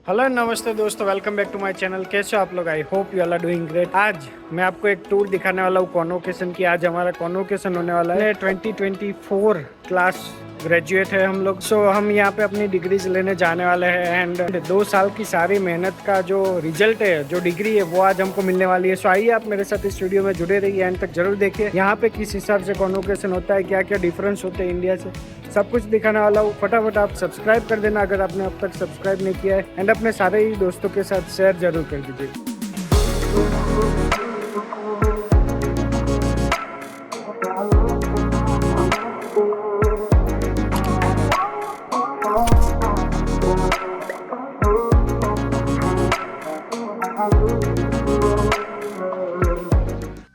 Hello नमस्ते दोस्तों, welcome back to my channel. कैसे हो आप लोग? I hope you all are doing great. आज मैं आपको एक टूर दिखाने वाला हूँ कॉन्वोकेशन की। आज हमारा कॉन्वोकेशन होने वाला है। 2024 क्लास ग्रेजुएट है हम लोग। सो हम यहाँ पे अपनी डिग्रीज लेने जाने वाले हैं एंड 2 साल की सारी मेहनत का जो रिजल्ट है, जो डिग्री है, वो आज हमको मिलने वाली है। सो आइए आप मेरे साथ इस वीडियो में जुड़े रहिए, एंड तक जरूर देखिए यहाँ पे किस हिसाब से कॉन्वोकेशन होता है, क्या क्या डिफरेंस होते हैं इंडिया से, सब कुछ दिखाने वाला हूँ। फटाफट आप सब्सक्राइब कर देना अगर आपने अब तक सब्सक्राइब नहीं किया है, एंड अपने सारे ही दोस्तों के साथ शेयर जरूर कर दीजिए।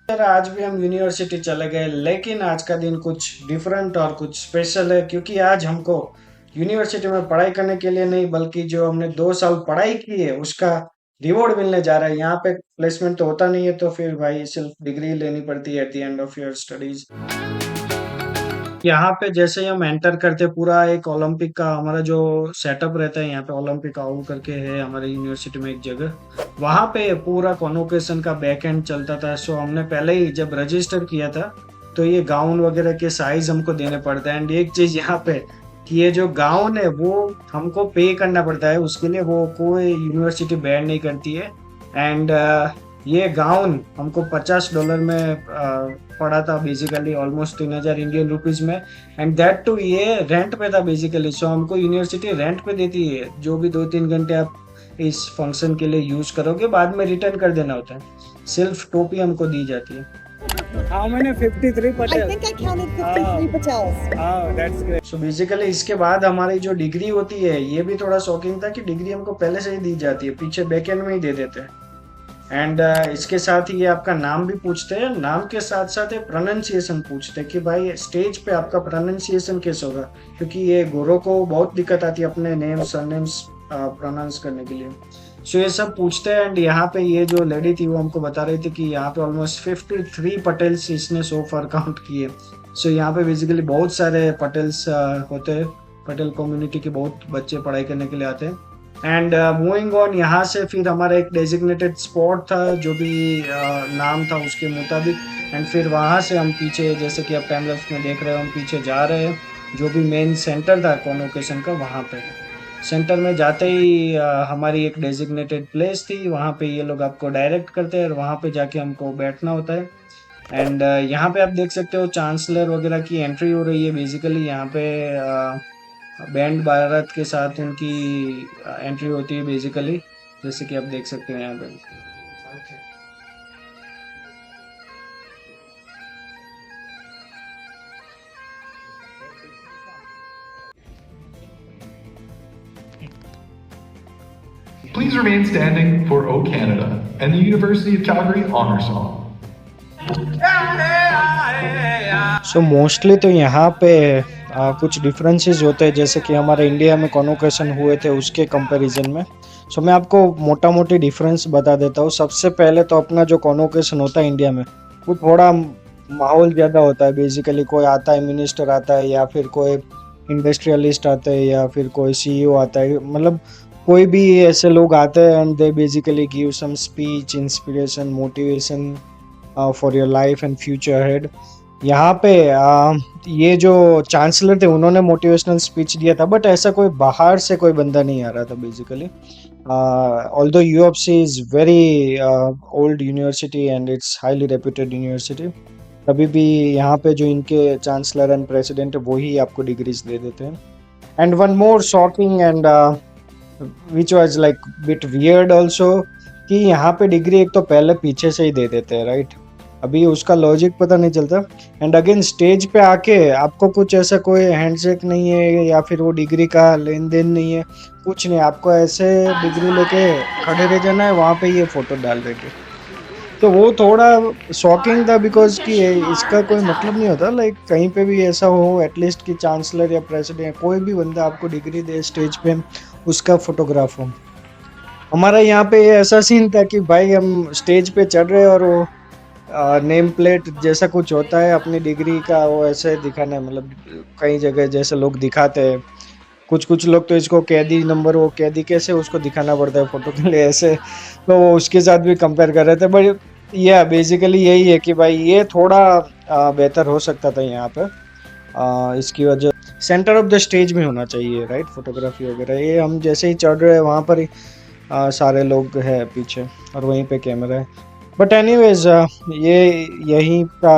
सर, आज भी हम यूनिवर्सिटी चले गए, लेकिन आज का दिन कुछ डिफरेंट और कुछ स्पेशल है, क्योंकि आज हमको यूनिवर्सिटी में पढ़ाई करने के लिए नहीं, बल्कि जो हमने 2 साल पढ़ाई की है उसका रिवॉर्ड मिलने जा रहा है। यहाँ पे प्लेसमेंट तो होता नहीं है, तो फिर भाई सिर्फ डिग्री लेनी पड़ती है at the end of your studies. यहाँ पे जैसे ही हम एंटर करते, पूरा एक ओलंपिक का हमारा जो सेटअप रहता है, यहाँ पे ओलंपिक हाउल करके है हमारे यूनिवर्सिटी में एक जगह, वहाँ पे पूरा कॉन्वोकेशन का बैक एंड चलता था। सो हमने पहले ही जब रजिस्टर किया था, तो ये गाउन वगैरह के साइज हमको देने पड़ते हैं। एंड एक चीज यहाँ पे कि ये जो गाउन है वो हमको पे करना पड़ता है, उसके लिए वो कोई यूनिवर्सिटी बैन नहीं करती है। एंड ये गाउन हमको $50 में पड़ा था, बेसिकली ऑलमोस्ट 3,000 इंडियन रुपीज में। एंड दैट टू ये रेंट पे था बेसिकली। सो हमको यूनिवर्सिटी रेंट पे देती है, जो भी 2-3 घंटे आप इस फंक्शन के लिए यूज करोगे, बाद में रिटर्न कर देना होता है। सिर्फ टोपी हमको दी जाती है। How many? 53 I Patel. think I counted 53 patels. Oh, that's great. So basically इसके बाद हमारी जो डिग्री होती है, ये भी थोड़ा शॉकिंग था कि डिग्री हमको पहले से ही दी जाती है, पीछे बैकएंड में ही दे देते हैं। एंड इसके साथ ही ये आपका नाम भी पूछते हैं, नाम के साथ साथ ये प्रोनाउंसिएशन पूछते हैं कि भाई स्टेज पे आपका प्रोनाउंसिएशन कैसे होगा, क्योंकि ये गोरों को बहुत दिक्कत आती है अपने नेम सरनेम्स प्रोनाउंस करने के लिए। सो ये सब पूछते हैं। एंड यहाँ पे ये जो लेडी थी वो हमको बता रही थी कि यहाँ पे ऑलमोस्ट 53 पटेल्स इसने सो फार काउंट किए। सो यहाँ पे बेसिकली बहुत सारे पटेल्स होते हैं, पटेल कम्युनिटी के बहुत बच्चे पढ़ाई करने के लिए आते हैं। एंड मूविंग ऑन, यहाँ से फिर हमारा एक डेजिग्नेटेड स्पॉट था, जो भी नाम था उसके मुताबिक। एंड फिर वहाँ से हम पीछे, जैसे कि आप टाइम लैप्स में देख रहे हो, हम पीछे जा रहे हैं जो भी मेन सेंटर था कॉन्वोकेशन का, वहाँ पे सेंटर में जाते ही हमारी एक डेजिग्नेटेड प्लेस थी, वहाँ पे ये लोग आपको डायरेक्ट करते हैं और वहाँ पे जाके हमको बैठना होता है। एंड यहाँ पे आप देख सकते हो चांसलर वगैरह की एंट्री हो रही है। बेसिकली यहाँ पे बैंड भारत के साथ उनकी एंट्री होती है बेसिकली, जैसे कि आप देख सकते हो यहाँ पे। Please remain standing for O Canada and the University of Calgary Honor Song. So mostly तो यहाँ पे कुछ डिफरेंसेस होते हैं, जैसे कि हमारे इंडिया में कॉन्वोकेशन हुए थे उसके कंपैरिजन में। सो मैं आपको मोटा मोटी डिफरेंस बता देता हूँ। सबसे पहले तो अपना जो कॉन्वोकेशन होता है इंडिया में, वो थोड़ा माहौल ज़्यादा होता है। बेसिकली कोई आता है, मिनिस्टर आता है, या फिर कोई इंडस्ट्रियलिस्ट आता है, या फिर कोई सीईओ आता है, मतलब कोई भी ऐसे लोग आते हैं। And they basically give some speech, inspiration, motivation for your life and future head. यहाँ पे ये जो चांसलर थे उन्होंने मोटिवेशनल स्पीच दिया था, बट ऐसा कोई बाहर से कोई बंदा नहीं आ रहा था basically. Although UFC is very old university and it's highly reputed university, तभी भी यहाँ पे जो इनके चांसलर एंड प्रेसिडेंट है वही आपको डिग्रीज दे देते हैं। And one more shocking and which was like bit weird also, कि यहाँ पे डिग्री एक तो पहले पीछे से ही दे देते हैं, राइट? अभी उसका लॉजिक पता नहीं चलता। एंड अगेन स्टेज पे आके आपको कुछ ऐसा कोई हैंडशेक नहीं है, या फिर वो डिग्री का लेन देन नहीं है, कुछ नहीं। आपको ऐसे डिग्री लेके खड़े रह जाना है, वहाँ पे ये फोटो डाल देंगे। तो वो थोड़ा शॉकिंग था, बिकॉज कि इसका कोई मतलब नहीं होता लाइक कहीं पे भी ऐसा हो, एटलीस्ट कि चांसलर या प्रेसिडेंट कोई भी बंदा आपको डिग्री दे स्टेज पे, उसका फोटोग्राफ हो। हमारा यहाँ पे ऐसा सीन था कि भाई हम स्टेज पे चढ़ रहे और वो नेम प्लेट जैसा कुछ होता है अपनी डिग्री का, वो ऐसे दिखाना है, मतलब कई जगह जैसे लोग दिखाते हैं कुछ कुछ लोग तो इसको कैदी नंबर, वो कैदी कैसे उसको दिखाना पड़ता है फोटो के लिए ऐसे, तो वो उसके साथ भी कंपेयर कर रहे थे। बट या बेसिकली यही है कि भाई ये थोड़ा बेहतर हो सकता था यहाँ पे। इसकी वजह सेंटर ऑफ द स्टेज में होना चाहिए, राइट, फोटोग्राफी वगैरह। ये हम जैसे ही चढ़ रहे हैं वहाँ पर ही सारे लोग हैं पीछे और वहीं पे कैमरा है। बट एनीवेज ये यही का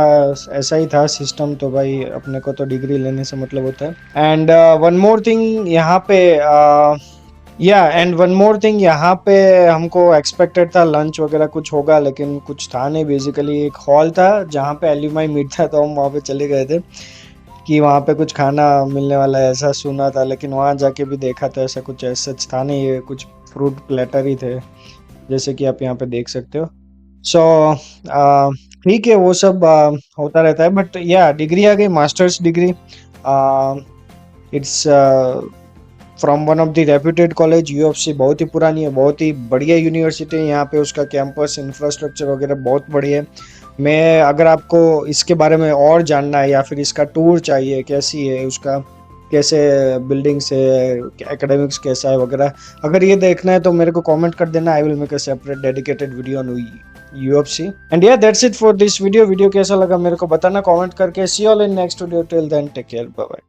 ऐसा ही था सिस्टम, तो भाई अपने को तो डिग्री लेने से मतलब होता है। एंड वन मोर थिंग यहाँ पे यहाँ पे हमको एक्सपेक्टेड था लंच वगैरह कुछ होगा, लेकिन कुछ था नहीं। बेसिकली एक हॉल था जहाँ पे एल्यूमाई मीट था, तो हम वहाँ पे चले गए थे कि वहाँ पे कुछ खाना मिलने वाला है ऐसा सुना था, लेकिन वहाँ जाके भी देखा तो ऐसा कुछ ऐसा था नहीं, ये कुछ फ्रूट प्लेटर ही थे जैसे कि आप यहाँ पे देख सकते हो। सो ठीक है, वो सब होता रहता है। बट या डिग्री आ गई, masters degree. It's from one of the reputed college, UFC. बहुत ही पुरानी है, बहुत ही बढ़िया यूनिवर्सिटी है। यहाँ पे उसका कैंपस इंफ्रास्ट्रक्चर वगैरह बहुत बढ़िया है। मैं अगर आपको इसके बारे में और जानना है या फिर इसका टूर चाहिए, कैसी है उसका, कैसे बिल्डिंग्स है, एकेडमिक्स कैसा है वगैरह, अगर ये देखना है तो मेरे को कमेंट कर देना। I will make a separate dedicated video on UFC. And yeah that's it for this video. Video कैसा लगा मेरे को बताना कमेंट करके। See you all in next video, till then take care, bye bye.